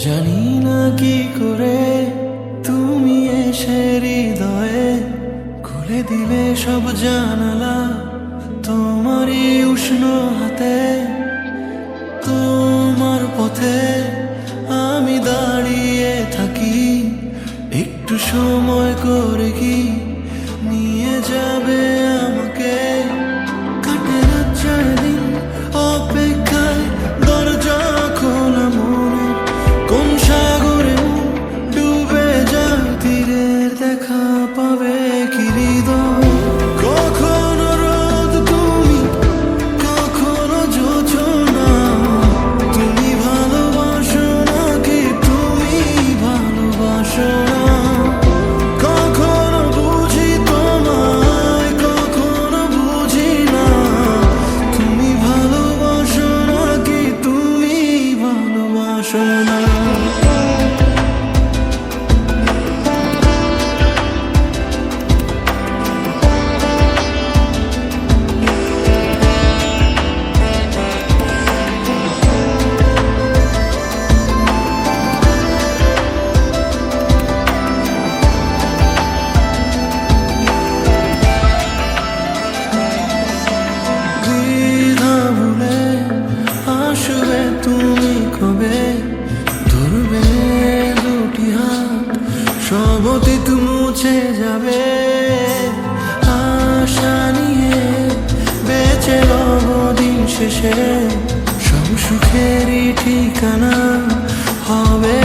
জানি না কি করে তুমি এসে হৃদয়ে খুলে দিলে সব জানালা তোমারই উষ্ণ হাতে। তোমার পথে আমি দাঁড়িয়ে থাকি, একটু সময় করে কি নিয়ে যাবে আমাকে। কাটে না চারদিন অপেক্ষায়, দরজা খোলা মনে কোন সাগরে ডুবে যায়, তীরের দেখা পাবে কি হৃদয়। কখনো রোদ তুমি, কখনো জোছনা, তুমি ভালোবাসো নাকি তুমি ভালোবাসো না। কখনো বুঝি তোমায়, কখনো বুঝি না, তুমি ভালোবাসো নাকি তুমি ভালোবাসো না। আসবে তুমি কবে, ধরবে দুটি হাত, সব অতীত মুছে যাবে। আশা নিয়ে বেঁচে রব দিন শেষে, সব সুখেরই ঠিকানা হবে